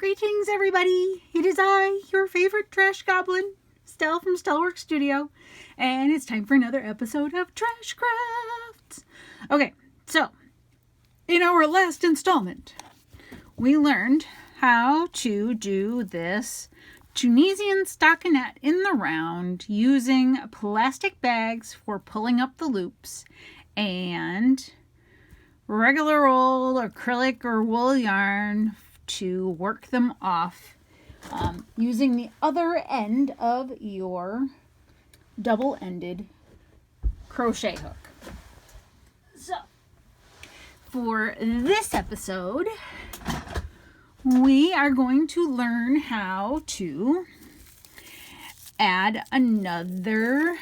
Greetings, everybody. It is I, your favorite trash goblin, Stell from Stellworks Studio, and it's time for another episode of Trash Crafts. Okay, so in our last installment, we learned how to do this Tunisian stockinette in the round using plastic bags for pulling up the loops and regular old acrylic or wool yarn to work them off using the other end of your double-ended crochet hook. So, for this episode, we are going to learn how to add another,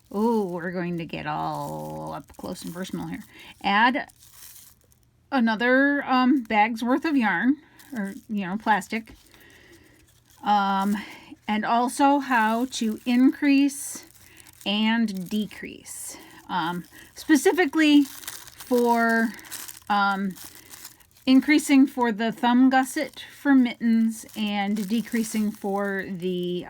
we're going to get all up close and personal here. Add another bag's worth of yarn, or plastic, and also how to increase and decrease, specifically for increasing for the thumb gusset for mittens and decreasing for the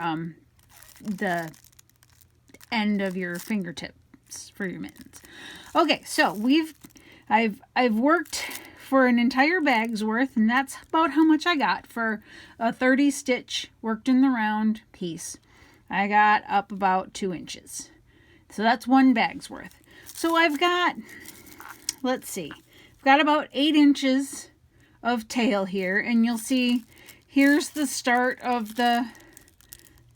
end of your fingertips for your mittens. Okay, so I've worked for an entire bag's worth, and that's about how much I got for a 30 stitch worked in the round piece. I got up about 2 inches. So that's one bag's worth. So I've got, let's see, I've got about 8 inches of tail here, and you'll see here's the start of the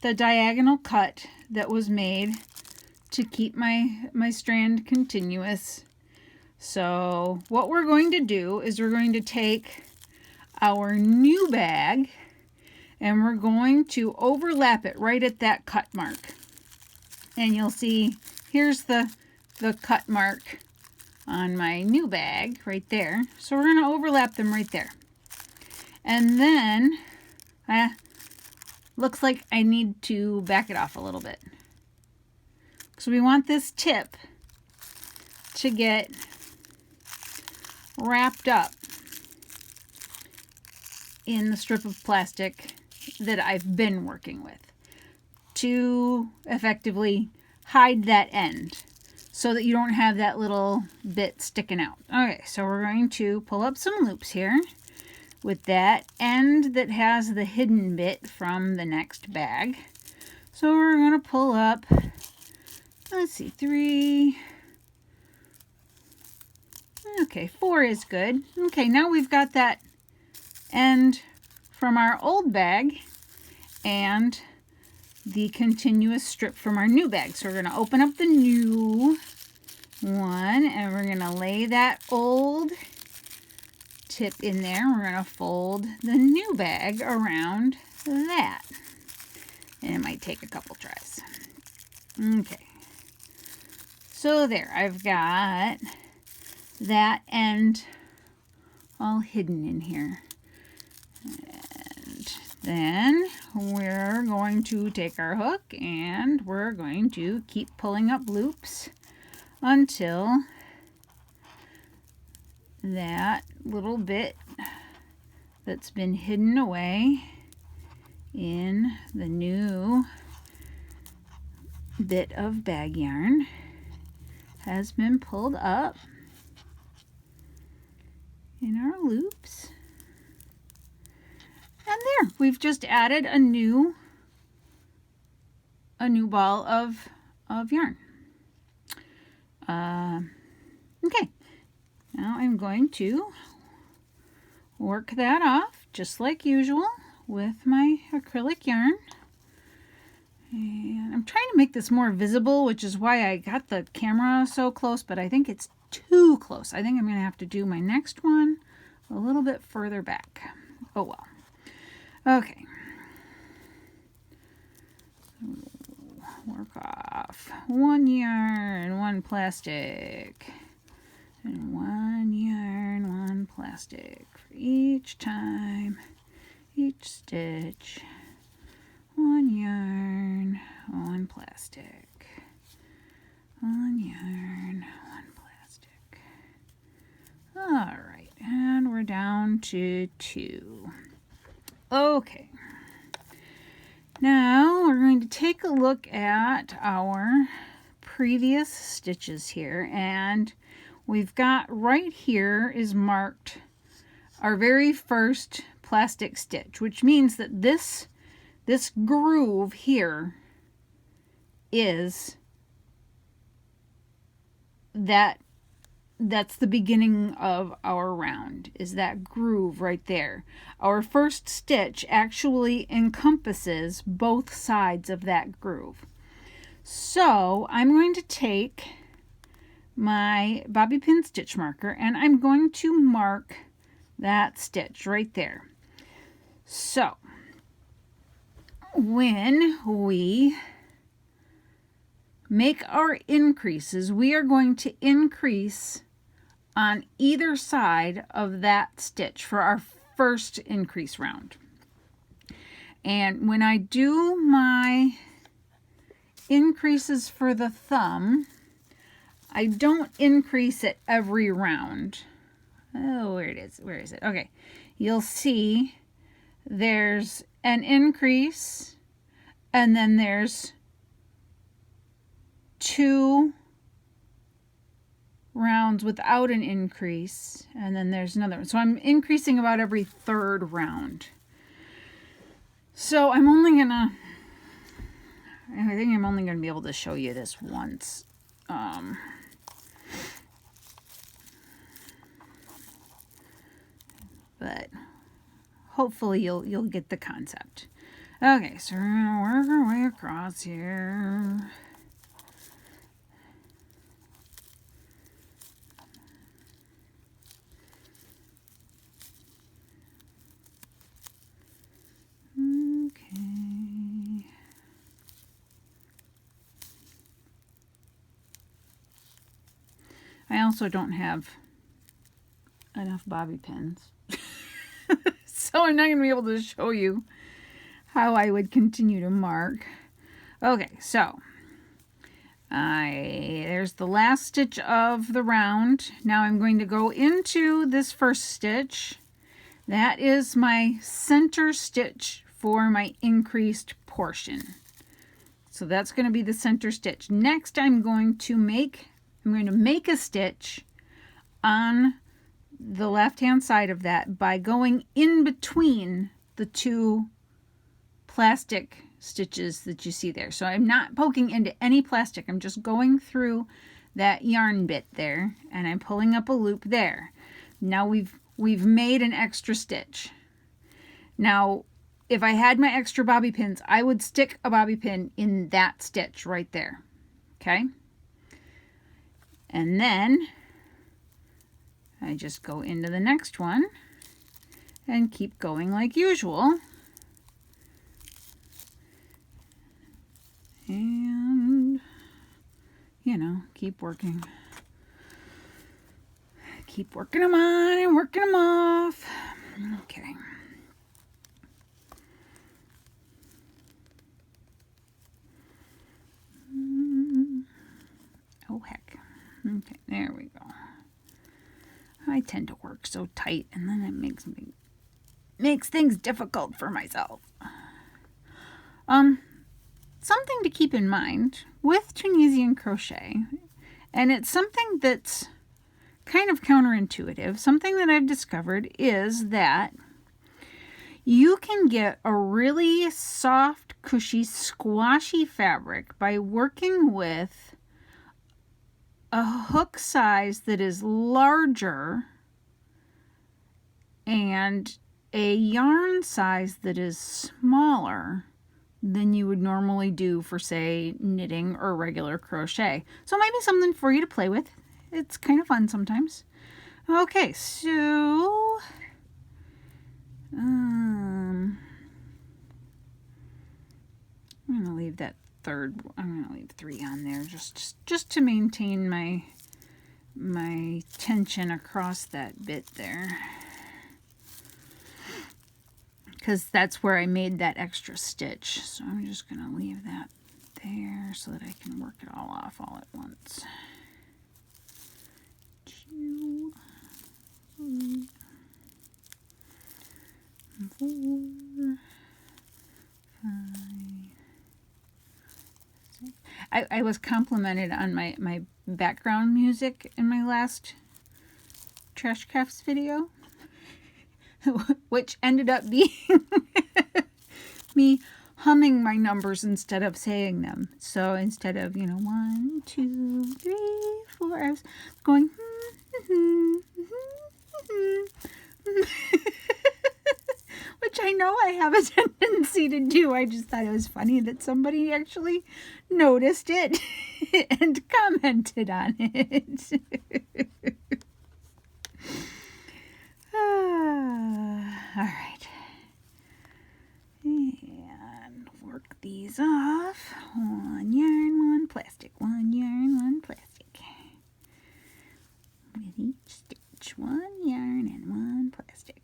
diagonal cut that was made to keep my strand continuous. So what we're going to do is we're going to take our new bag and we're going to overlap it right at that cut mark. And you'll see here's the cut mark on my new bag right there. So we're going to overlap them right there. And then looks like I need to back it off a little bit. So we want this tip to get wrapped up in the strip of plastic that I've been working with to effectively hide that end so that you don't have that little bit sticking out. Okay, so we're going to pull up some loops here with that end that has the hidden bit from the next bag. So we're going to pull up, let's see, 3. Okay, 4 is good. Okay, now we've got that end from our old bag and the continuous strip from our new bag. So we're going to open up the new one and we're going to lay that old tip in there. We're going to fold the new bag around that. And it might take a couple tries. Okay. So there, I've got that end all hidden in here. And then we're going to take our hook and we're going to keep pulling up loops until that little bit that's been hidden away in the new bit of bag yarn has been pulled up in our loops. And there, we've just added a new ball of yarn. Okay, now I'm going to work that off just like usual with my acrylic yarn. And I'm trying to make this more visible, which is why I got the camera so close, but I think it's too close. I think I'm going to have to do my next one a little bit further back. Oh well. Okay. Work off 1 yarn, 1 plastic, and 1 yarn, 1 plastic for each time, each stitch. 1 yarn, 1 plastic. 1 yarn, 1 plastic. All right, and we're down to 2. Okay. Now we're going to take a look at our previous stitches here, and we've got right here is marked our very first plastic stitch, which means that this groove here is that's the beginning of our round, is that groove right there. Our first stitch actually encompasses both sides of that groove. So I'm going to take my bobby pin stitch marker and I'm going to mark that stitch right there. So when we make our increases, we are going to increase on either side of that stitch for our first increase round. And when I do my increases for the thumb, I don't increase it every round. Oh, where is it? Okay, you'll see there's an increase and then there's 2 rounds without an increase, and then there's another one. So I'm increasing about every 3rd round. So I think I'm only gonna be able to show you this once. But hopefully you'll get the concept. Okay, so we're gonna work our way across here. Okay. I also don't have enough bobby pins. So I'm not going to be able to show you how I would continue to mark. Okay, so there's the last stitch of the round. Now I'm going to go into this first stitch. That is my center stitch for my increased portion. So that's going to be the center stitch. Next I'm going to make a stitch on the left hand side of that by going in between the 2 plastic stitches that you see there. So I'm not poking into any plastic. I'm just going through that yarn bit there and I'm pulling up a loop there. Now we've made an extra stitch. Now if I had my extra bobby pins, I would stick a bobby pin in that stitch right there. Okay? And then I just go into the next one and keep going like usual. And, you know, keep working. Keep working them on and working them off. Okay. Oh, heck. Okay, there we go. I tend to work so tight and then it makes things difficult for myself. Something to keep in mind with Tunisian crochet, and it's something that's kind of counterintuitive, something that I've discovered is that you can get a really soft, cushy, squashy fabric by working with a hook size that is larger and a yarn size that is smaller than you would normally do for, say, knitting or regular crochet. So it might be something for you to play with. It's kind of fun sometimes. Okay, so I'm going to leave that I'm going to leave 3 on there just to maintain my tension across that bit there, because that's where I made that extra stitch. So I'm just going to leave that there so that I can work it all off all at once. 2, 3. 4, 5, 6. I was complimented on my background music in my last Trash Crafts video, which ended up being me humming my numbers instead of saying them. So instead of, 1, 2, 3, 4, I was going which I know I have a tendency to do. I just thought it was funny that somebody actually noticed it and commented on it. All right. And work these off. 1 yarn, 1 plastic. 1 yarn, 1 plastic. With each stitch, 1 yarn and 1 plastic.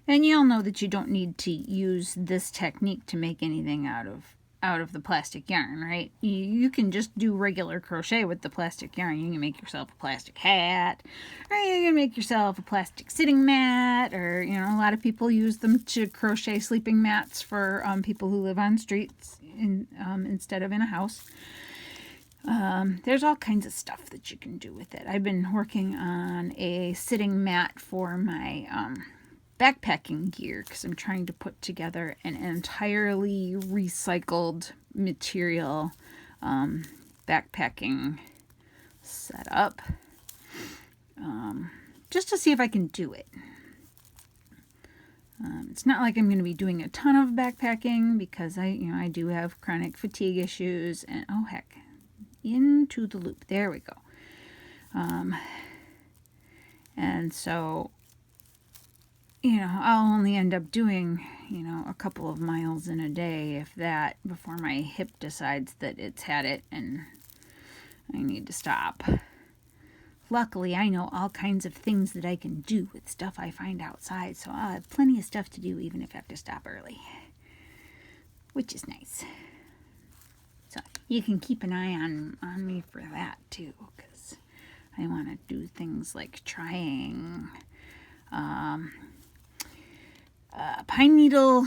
And you'll know that you don't need to use this technique to make anything out of the plastic yarn, right? You can just do regular crochet with the plastic yarn. You can make yourself a plastic hat, or you can make yourself a plastic sitting mat, or, a lot of people use them to crochet sleeping mats for people who live on streets instead of in a house. There's all kinds of stuff that you can do with it. I've been working on a sitting mat for my backpacking gear because I'm trying to put together an entirely recycled material backpacking setup, just to see if I can do it. It's not like I'm going to be doing a ton of backpacking because I do have chronic fatigue issues, and oh heck, into the loop. There we go. And so I'll only end up doing, a couple of miles in a day, if that, before my hip decides that it's had it and I need to stop. Luckily, I know all kinds of things that I can do with stuff I find outside, so I'll have plenty of stuff to do even if I have to stop early, which is nice. So you can keep an eye on me for that too, because I want to do things like trying pine needle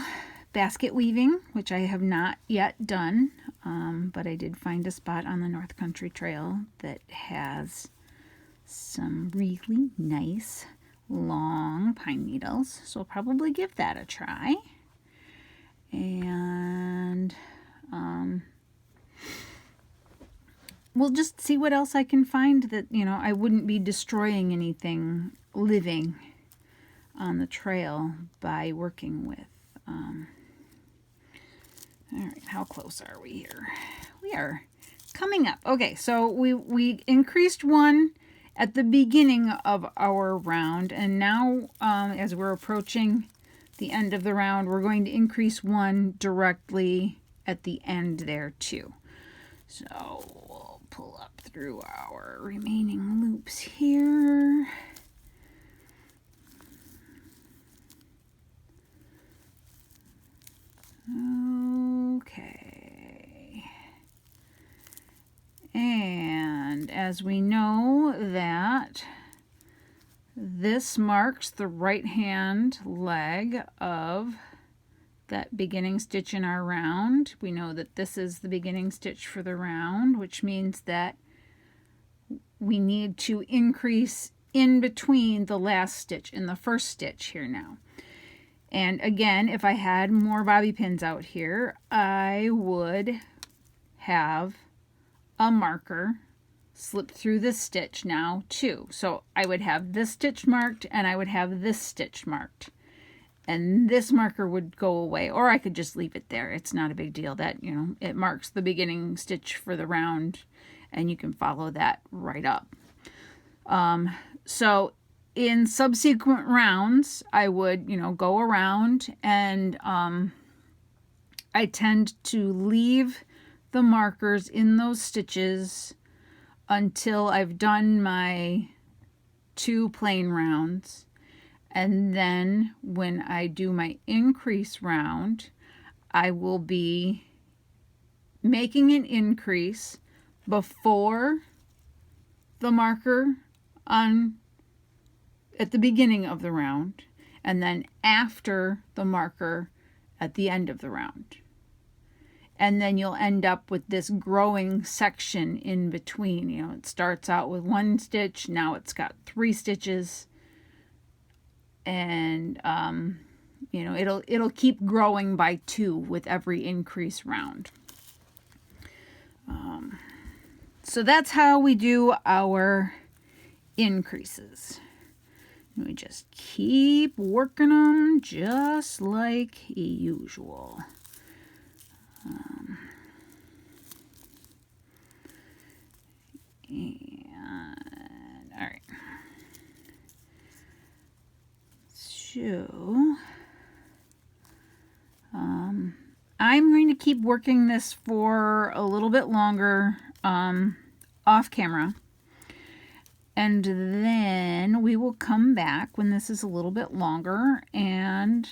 basket weaving, which I have not yet done, but I did find a spot on the North Country Trail that has some really nice long pine needles, so I'll probably give that a try. And we'll just see what else I can find that, I wouldn't be destroying anything living on the trail by working with. All right, how close are we here? We are coming up. Okay, so we increased 1 at the beginning of our round, and now as we're approaching the end of the round, we're going to increase 1 directly at the end there too. So we'll pull up through our remaining loops here. Okay. And as we know that this marks the right hand leg of that beginning stitch in our round, we know that this is the beginning stitch for the round, which means that we need to increase in between the last stitch and the first stitch here now. And again, if I had more bobby pins out here, I would have a marker slip through this stitch now too. So I would have this stitch marked and I would have this stitch marked. And this marker would go away, or I could just leave it there. It's not a big deal. That, it marks the beginning stitch for the round and you can follow that right up. So in subsequent rounds, I would, go around and I tend to leave the markers in those stitches until I've done my 2 plain rounds. And then when I do my increase round, I will be making an increase before the marker on at the beginning of the round, and then after the marker at the end of the round. And then you'll end up with this growing section in between. You know, it starts out with 1 stitch, now it's got 3 stitches, and you know, it'll keep growing by 2 with every increase round. So that's how we do our increases. We just keep working them just like usual. And all right. So I'm going to keep working this for a little bit longer off camera. And then we will come back when this is a little bit longer, and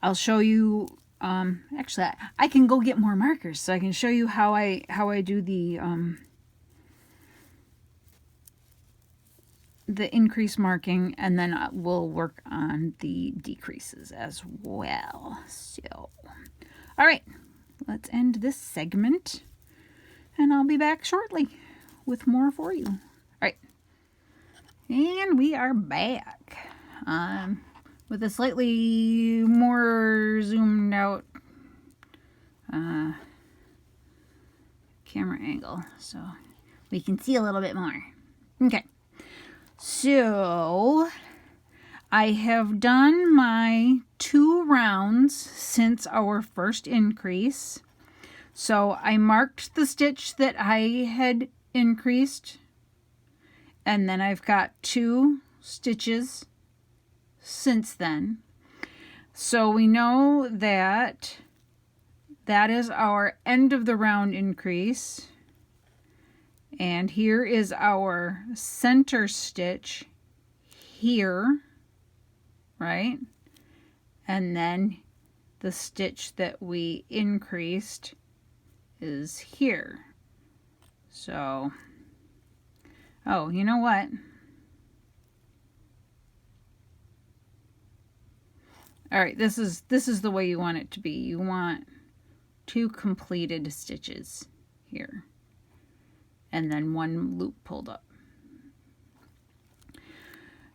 I'll show you, actually I can go get more markers so I can show you how I do the increase marking, and then we'll work on the decreases as well. So, all right, let's end this segment, and I'll be back shortly with more for you. All right. And we are back with a slightly more zoomed out camera angle, so we can see a little bit more. Okay, so I have done my 2 rounds since our first increase. So I marked the stitch that I had increased, and then I've got 2 stitches since then. So we know that that is our end of the round increase. And here is our center stitch here, right? And then the stitch that we increased is here. So, oh, you know what? All right, this is the way you want it to be. You want 2 completed stitches here, and then 1 loop pulled up.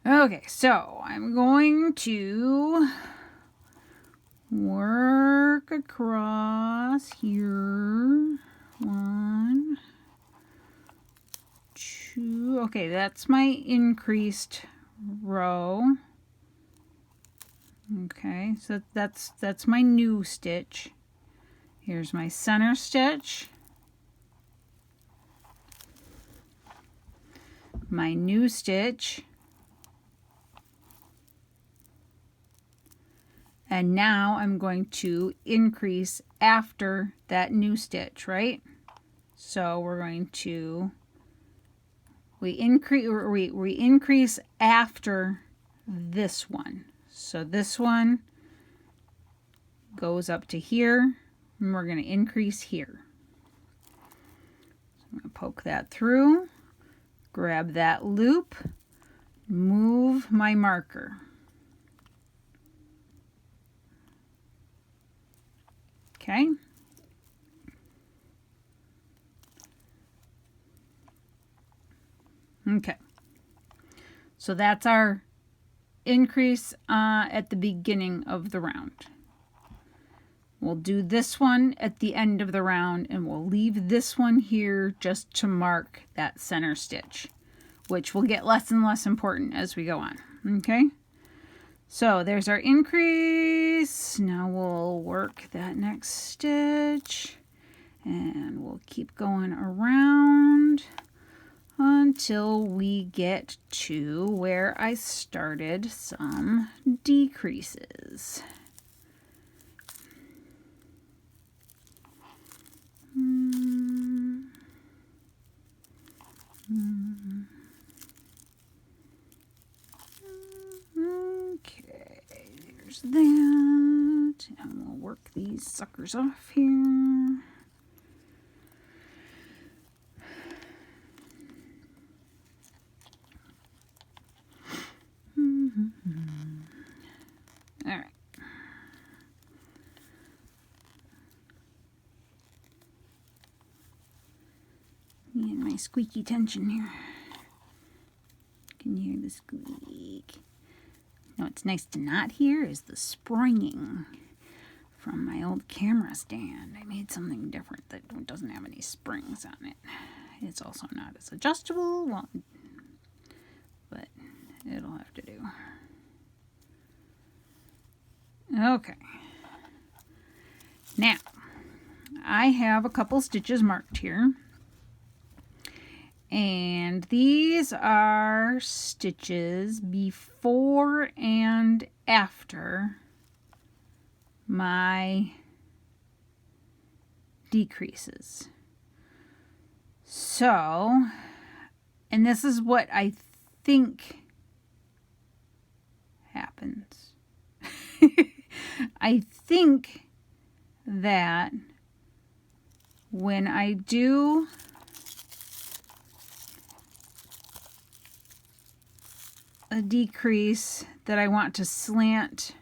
Okay, so I'm going to work across here. 1, 2. Okay, that's my increased row. Okay, so that's my new stitch. Here's my center stitch, my new stitch, and now I'm going to increase after that new stitch, right? So we're going to we increase after this one. So this one goes up to here, and we're going to increase here. So I'm going to poke that through, grab that loop, move my marker. Okay. Okay. So that's our increase at the beginning of the round. We'll do this one at the end of the round, and we'll leave this one here just to mark that center stitch, which will get less and less important as we go on. Okay, so there's our increase. Now we'll work that next stitch, and we'll keep going around until we get to where I started some decreases. Okay, there's that, and we'll work these suckers off here. my squeaky tension here. Can you hear the squeak? No, what's nice to not hear is the springing from my old camera stand. I made something different that doesn't have any springs on it. It's also not as adjustable, well, but it'll have to do. Okay. Now, I have a couple stitches marked here. And these are stitches before and after my decreases. So, and this is what I think happens. I think that when I do a decrease that I want to slant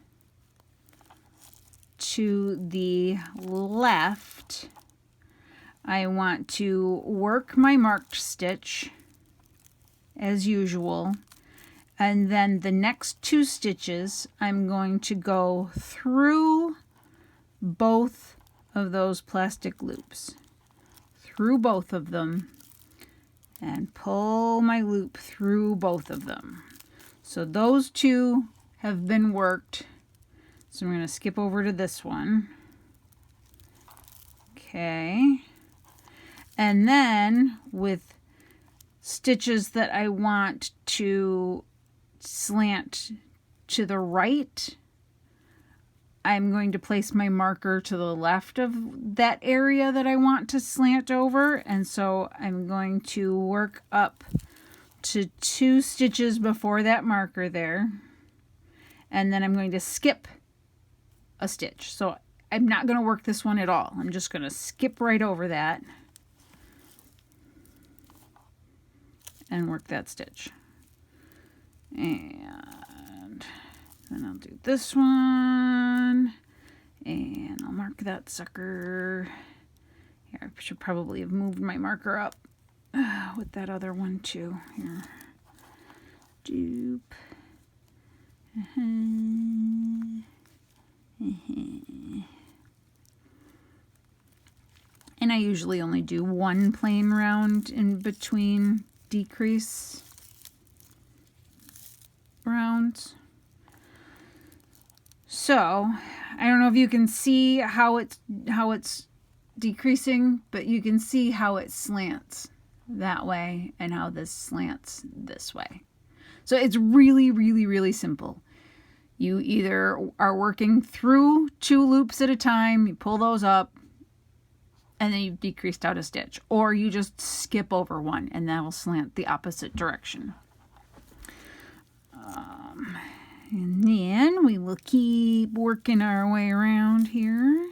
to the left, I want to work my marked stitch as usual, and then the next 2 stitches I'm going to go through both of those plastic loops, through both of them, and pull my loop through both of them. So those 2 have been worked. So I'm going to skip over to this one. Okay. And then with stitches that I want to slant to the right, I'm going to place my marker to the left of that area that I want to slant over. And so I'm going to work up to 2 stitches before that marker there, and then I'm going to skip a stitch. So I'm not going to work this one at all. I'm just going to skip right over that and work that stitch. And then I'll do this one, and I'll mark that sucker. Here, I should probably have moved my marker up with that other one too. Here. Dupe. And I usually only do 1 plain round in between decrease rounds. So, I don't know if you can see how it's decreasing, but you can see how it slants that way and how this slants this way. So it's really, really, really simple. You either are working through 2 loops at a time, you pull those up, and then you've decreased out a stitch, or you just skip over one and that will slant the opposite direction. And then we will keep working our way around here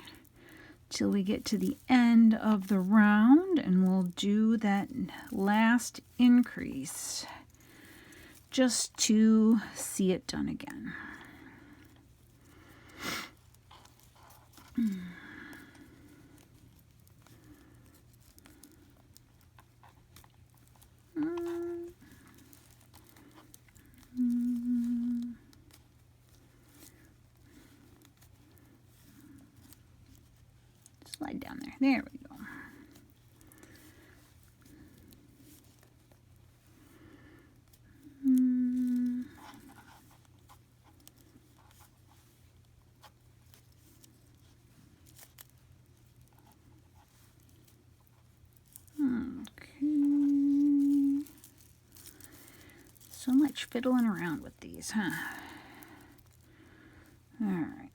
till we get to the end of the round, and we'll do that last increase just to see it done again. Slide down there. There we go. Okay. So much fiddling around with these, huh? All right.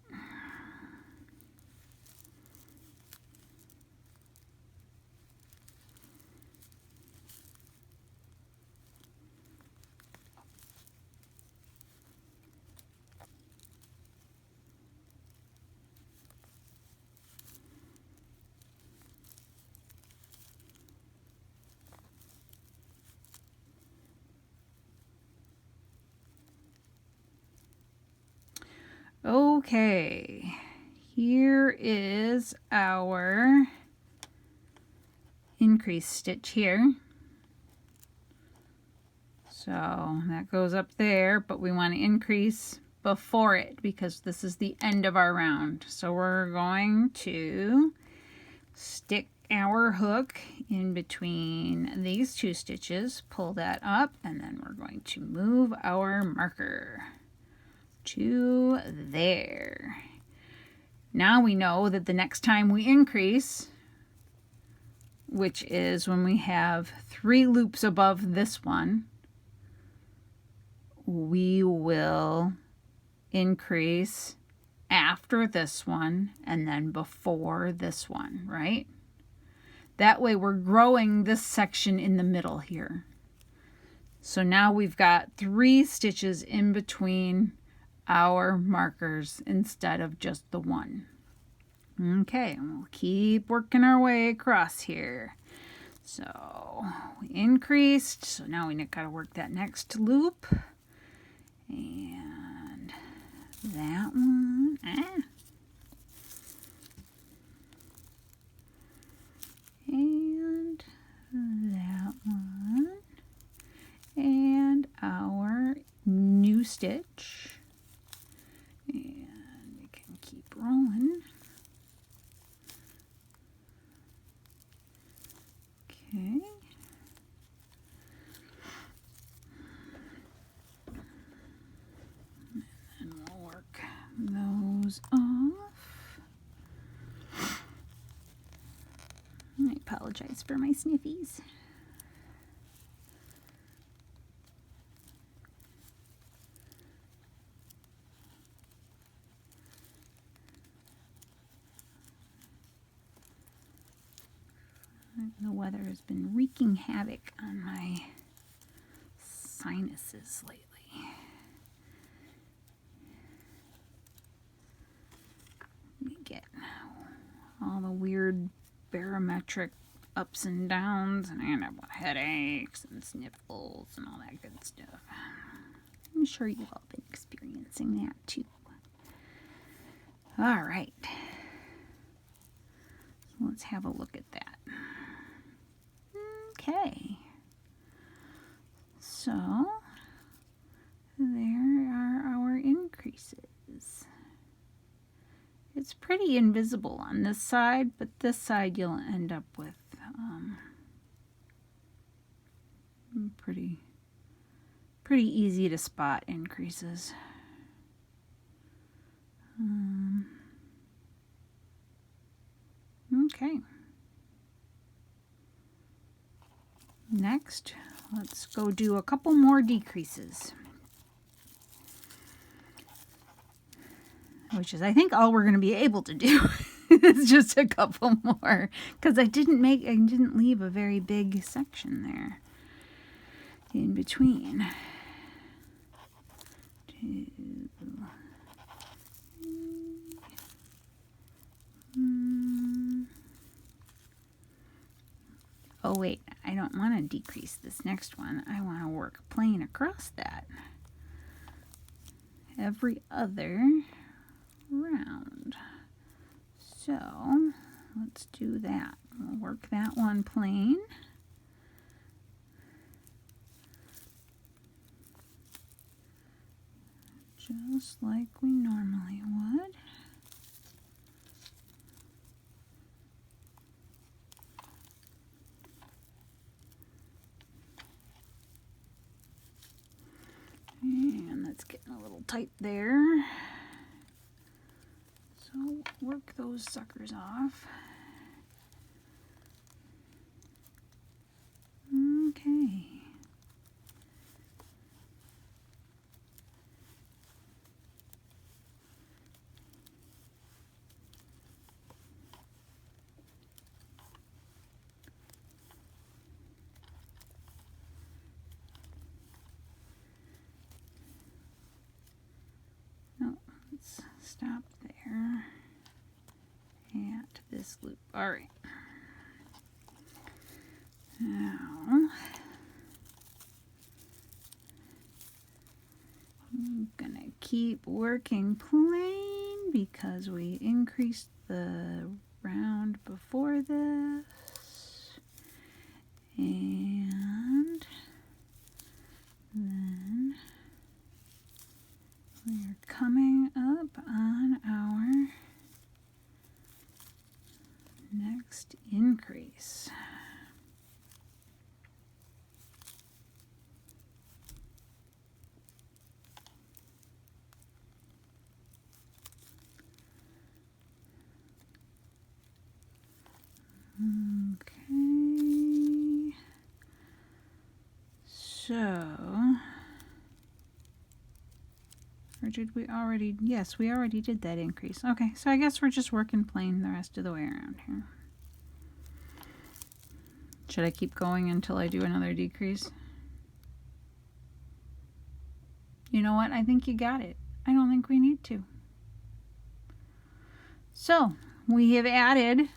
Okay, here is our increase stitch here. So that goes up there, but we want to increase before it because this is the end of our round. So we're going to stick our hook in between these two stitches, pull that up, and then we're going to move our marker to there. Now we know that the next time we increase, which is when we have 3 loops above this one, we will increase after this one and then before this one, right? That way we're growing this section in the middle here. So now we've got 3 stitches in between our markers instead of just the one. Okay, and we'll keep working our way across here. So we increased, so now we got to work that next loop. And that one. And that one. And our new stitch. And we can keep rolling. Okay. And we'll work those off. I apologize for my sniffies. The weather has been wreaking havoc on my sinuses lately. We get all the weird barometric ups and downs, and I end up with headaches and sniffles and all that good stuff. I'm sure you've all been experiencing that too. All right. So let's have a look at that. Okay, so there are our increases. It's pretty invisible on this side, but this side you'll end up with pretty easy to spot increases. Okay. Next, let's go do a couple more decreases, which is I think all we're going to be able to do. It's just a couple more because I didn't leave a very big section there in between. 2, 3. Oh wait, I don't want to decrease this next one. I want to work plain across that every other round. So let's do that. We'll work that one plain. Just like we normally would. And that's getting a little tight there. So work those suckers off. Okay. Stop there at this loop. All right. Now, I'm gonna keep working plain because we increased the round before this, and So, or did we already? Yes, we already did that increase. Okay, so I guess we're just working plain the rest of the way around here. Should I keep going until I do another decrease? You know what? I think you got it. I don't think we need to. So, we have added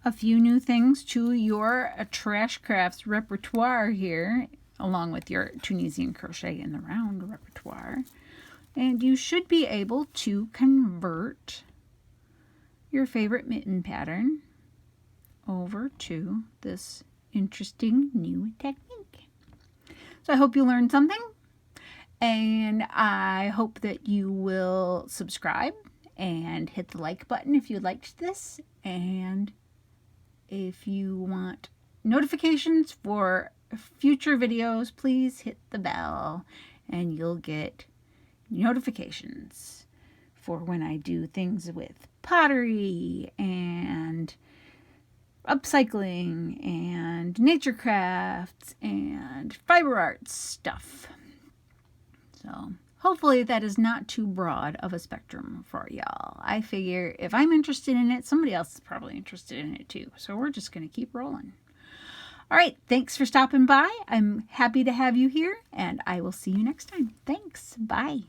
a few new things to your Trash Crafts repertoire here, along with your Tunisian Crochet in the Round repertoire. And you should be able to convert your favorite mitten pattern over to this interesting new technique. So I hope you learned something, and I hope that you will subscribe and hit the like button if you liked this, and if you want notifications for future videos, please hit the bell and you'll get notifications for when I do things with pottery and upcycling and nature crafts and fiber arts stuff. So hopefully that is not too broad of a spectrum for y'all. I figure if I'm interested in it, somebody else is probably interested in it too. So we're just going to keep rolling. All right, thanks for stopping by. I'm happy to have you here, and I will see you next time. Thanks. Bye.